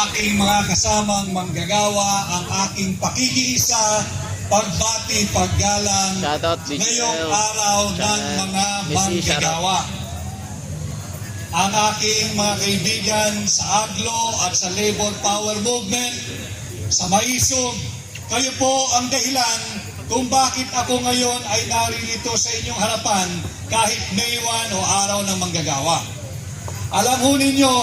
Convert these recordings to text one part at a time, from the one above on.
aking mga kasamang manggagawa, ang aking pakikiisa, pagbati, paggalang ngayong araw ng mga manggagawa. Ang aking mga kaibigan sa AGLO at sa Labor Power Movement, sa Maisog, kayo po ang dahilan kung bakit ako ngayon ay naririto sa inyong harapan kahit May 1 o araw ng manggagawa. Alam ho ninyo,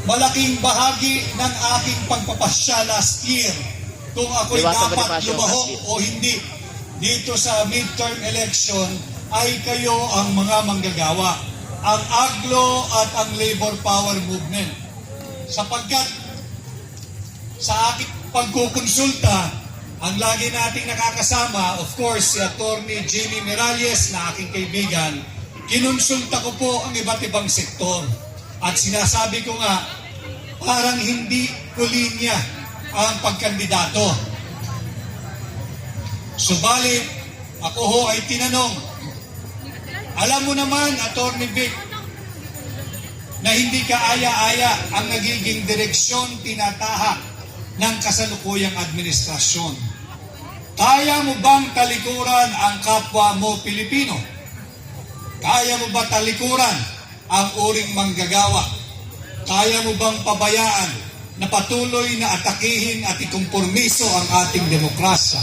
malaking bahagi ng aking pagpapasya last year kung ako'y dapat lumaho o hindi dito sa midterm election ay kayo ang mga manggagawa, ang AGLO at ang Labor Power Movement. Sapagkat sa aking pagkukonsulta, ang lagi nating nakakasama, of course, si Attorney Jimmy Miralles na aking kaibigan, kinonsulta ko po ang iba't ibang sektor. At sinasabi ko nga, parang hindi ko linya ang pagkandidato. Subalit, ako ho ay tinanong, alam mo naman, Attorney Vic, na hindi kaaya-aya ang nagiging direksyon tinatahak ng kasalukuyang administrasyon. Kaya mo bang talikuran ang kapwa mo Pilipino? Kaya mo ba talikuran ang uring manggagawa? Kaya mo bang pabayaan na patuloy na atakihin at ikompormiso ang ating demokrasya?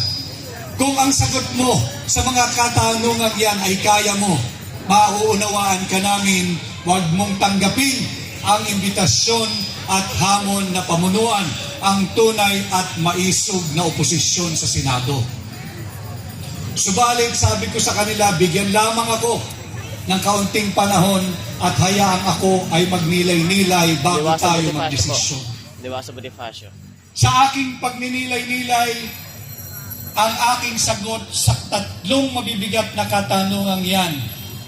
Kung ang sagot mo sa mga katanungan yan ay kaya mo, mauunawaan ka namin, huwag mong tanggapin ang imbitasyon at hamon na pamunuan ang tunay at maisog na oposisyon sa Senado. Subalit, sabi ko sa kanila, bigyan lamang ako ng kaunting panahon at hayaang ako ay magnilay-nilay bago tayo magdesisyon. Sa aking pagninilay-nilay, ang aking sagot sa tatlong mabibigat na katanungang yan,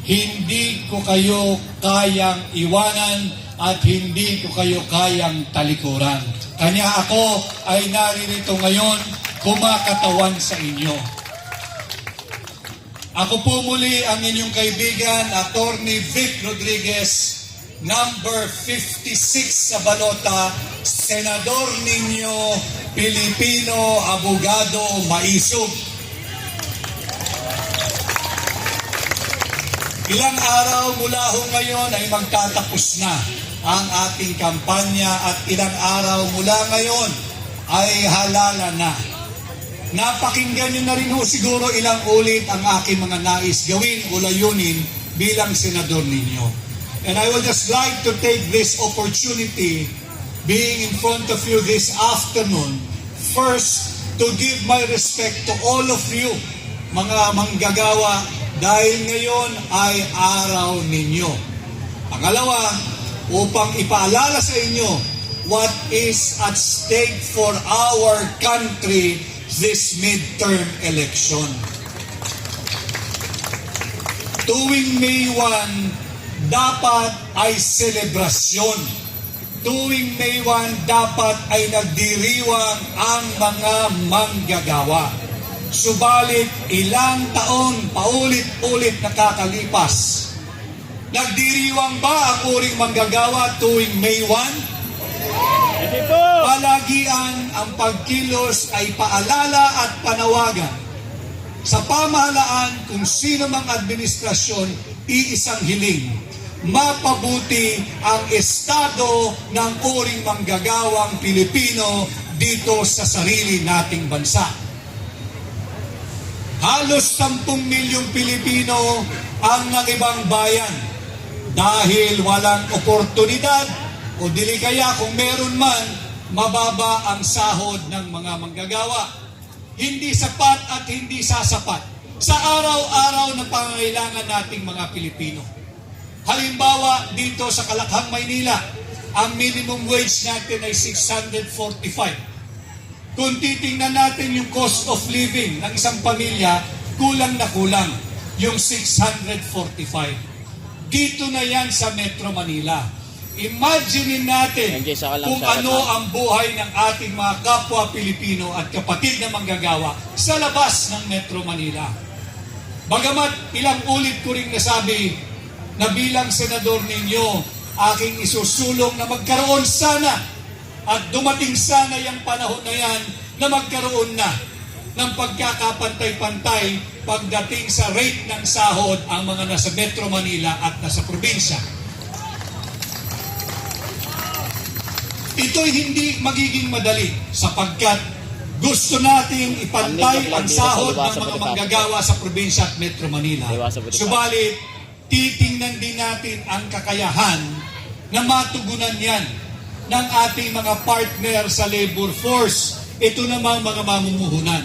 hindi ko kayo kayang iwanan at hindi ko kayo kayang talikuran. Kanya ako ay naririto ngayon kumakatawan sa inyo. Ako po muli ang inyong kaibigan, Attorney Vic Rodriguez, number 56 sa balota, Senador ninyo, Pilipino, Abogado, Maisog. Ilang araw mula ho ngayon ay magtatapos na ang ating kampanya at ilang araw mula ngayon ay halala na. Napakinggan nyo na rin ho siguro ilang ulit ang aking mga nais gawin o layunin bilang senador ninyo. And I would just like to take this opportunity being in front of you this afternoon, first to give my respect to all of you, mga manggagawa, dahil ngayon ay araw ninyo. Pangalawa, upang ipaalala sa inyo what is at stake for our country this midterm election. Tuwing May 1, dapat ay selebrasyon. Tuwing May 1, dapat ay nagdiriwang ang mga manggagawa. Subalit ilang taon paulit-ulit nakakalipas. Nagdiriwang ba ang uring manggagawa tuwing May 1? Palagian ang pagkilos ay paalala at panawagan sa pamahalaan kung sino mang administrasyon, iisang hiling, mapabuti ang estado ng uring manggagawang Pilipino dito sa sarili nating bansa. Halos 10 milyong Pilipino ang nangibang bayan dahil walang oportunidad o dili kaya kung meron man, mababa ang sahod ng mga manggagawa. Hindi sapat at hindi sasapat sa araw-araw na pangangailangan nating mga Pilipino. Halimbawa, dito sa Kalakhang, Maynila, ang minimum wage natin ay 645. Kung titingnan natin yung cost of living ng isang pamilya, kulang na kulang yung 645. Dito na yan sa Metro Manila. Imagine natin kung ano ang buhay ng ating mga kapwa Pilipino at kapatid na manggagawa sa labas ng Metro Manila. Bagamat ilang ulit ko rin nasabi na bilang senador ninyo, aking isusulong na magkaroon sana At dumating sana yung panahon na yan na magkaroon na ng pagkakapantay-pantay pagdating sa rate ng sahod ang mga nasa Metro Manila at nasa probinsya. Ito'y hindi magiging madali sapagkat gusto nating ipantay ang sahod ng mga manggagawa sa probinsya at Metro Manila. Subalit, titingnan din natin ang kakayahan na matugunan yan ng ating mga partner sa labor force. Ito namang mga mamumuhunan.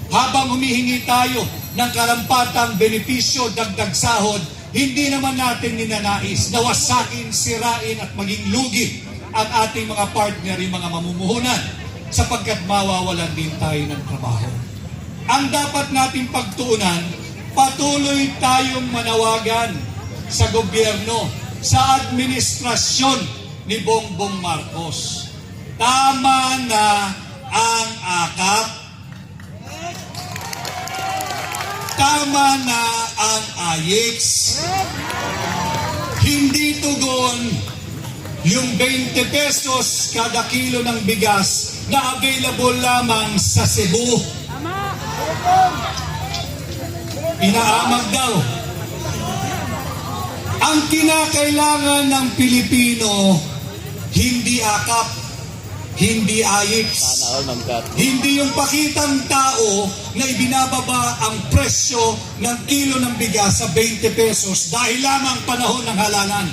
Habang humihingi tayo ng karampatang benepisyo, dagdag sahod, hindi naman natin ninanais na wasakin, sirain at maging lugi ang ating mga partner, yung mga mamumuhunan, sapagkat mawawalan din tayo ng trabaho. Ang dapat nating pagtuunan, patuloy tayong manawagan sa gobyerno, sa administrasyon ni Bongbong Marcos. Tama na ang akap. Tama na ang AYEX. Hindi tugon yung 20 pesos kada kilo ng bigas na available lamang sa Cebu. Inaamag daw. Ang kinakailangan ng Pilipino, hindi akap, hindi AYEX, hindi yung pakitang tao na ibinababa ang presyo ng kilo ng bigas sa 20 pesos dahil lamang panahon ng halalan.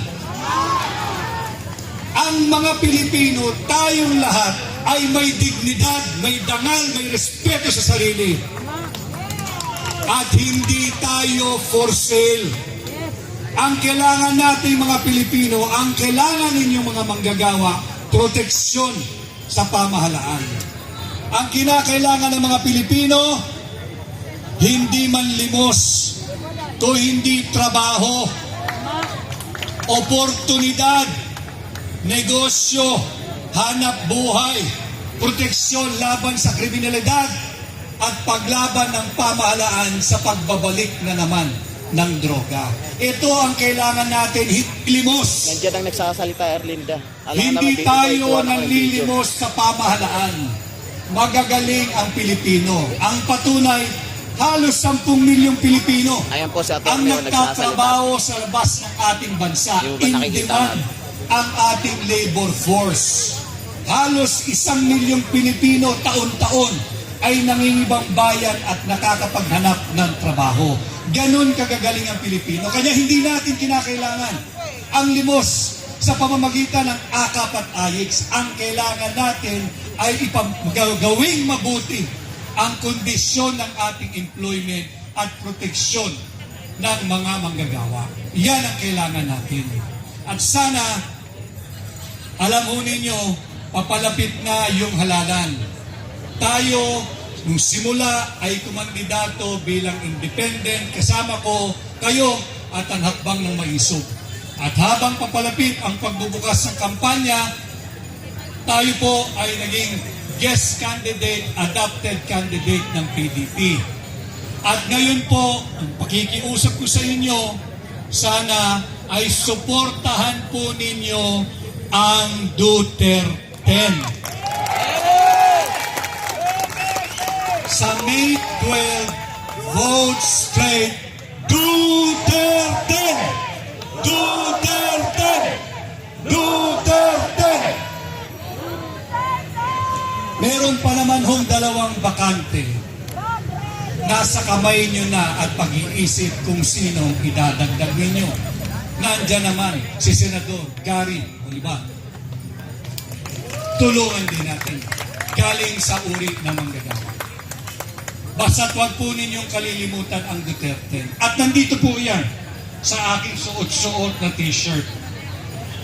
Ang mga Pilipino, tayong lahat ay may dignidad, may dangal, may respeto sa sarili. At hindi tayo for sale. Ang kailangan natin mga Pilipino, ang kailangan ninyong mga manggagawa, proteksyon sa pamahalaan. Ang kinakailangan ng mga Pilipino, hindi manlimos, to hindi trabaho, oportunidad, negosyo, hanap buhay, proteksyon laban sa kriminalidad, at paglaban ng pamahalaan sa pagbabalik na naman ng droga. Ito ang kailangan natin, hitlimos. Nandiyan ang nagsasalita, Erlinda. Hindi tayo nanlilimos sa pamahalaan. Magagaling ang Pilipino. Ang patunay, halos 10 milyong Pilipino ayan po si ang nagtatrabaho sa labas ng ating bansa. In demand ang ating labor force. Halos 1 milyong Pilipino taon-taon ay nangingibang bayan at nakakapaghanap ng trabaho. Ganon kagagaling ang Pilipino. Kaya hindi natin kinakailangan ang limos sa pamamagitan ng akap at AYEX. Ang kailangan natin ay gawing mabuti ang kondisyon ng ating employment at proteksyon ng mga manggagawa. Yan ang kailangan natin. At sana, alam ho ninyo, papalapit na yung halalan. Tayo, nung simula ay kumandidato bilang independent, kasama ko kayo at ang hakbang ng maisog. At habang papalapit ang pagbubukas ng kampanya, tayo po ay naging guest candidate, adopted candidate ng PDP. At ngayon po, ang pakikiusap ko sa inyo, sana ay suportahan po ninyo ang Duterte. Sa May 12, vote straight Duterte! Duterte! Duterte! Meron pa naman hong 2 bakante. Nasa kamay nyo na at pag-iisip kung sinong idadagdag ninyo. Nandyan naman si Senador Gary Oliva. Tulungan din natin. Galing sa uri ng manggagawa. Basta't wag po ninyong kalilimutan ang Duterte. At nandito po yan sa aking suot-suot na t-shirt.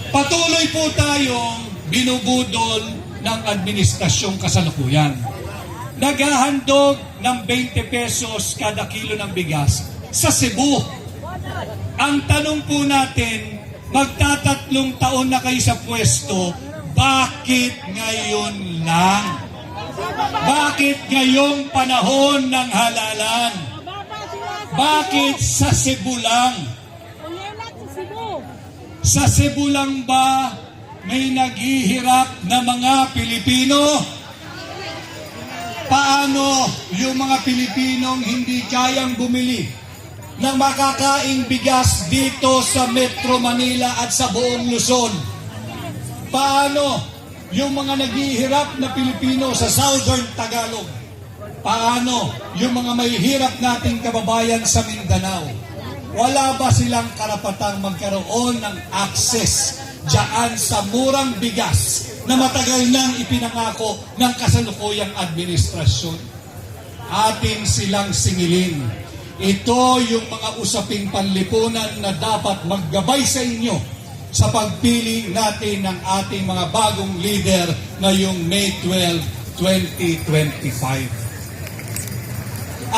Patuloy po tayong binubudol ng administrasyong kasalukuyan. Naghahandog ng 20 pesos kada kilo ng bigas sa Cebu. Ang tanong po natin, magtatatlong taon na kayo sa pwesto, bakit ngayon lang? Bakit ngayong panahon ng halalan? Bakit sa Cebu lang? Sa Cebu lang ba may naghihirap na mga Pilipino? Paano yung mga Pilipinong hindi kayang bumili ng makakaing bigas dito sa Metro Manila at sa buong Luzon? Paano yung mga naghihirap na Pilipino sa Southern Tagalog? Paano yung mga may hirap nating kababayan sa Mindanao? Wala ba silang karapatang magkaroon ng access diyan sa murang bigas na matagal nang ipinangako ng kasalukuyang administrasyon? Atin silang singilin. Ito yung mga usaping panlipunan na dapat maggabay sa inyo sa pagpili natin ng ating mga bagong leader ngayong May 12, 2025.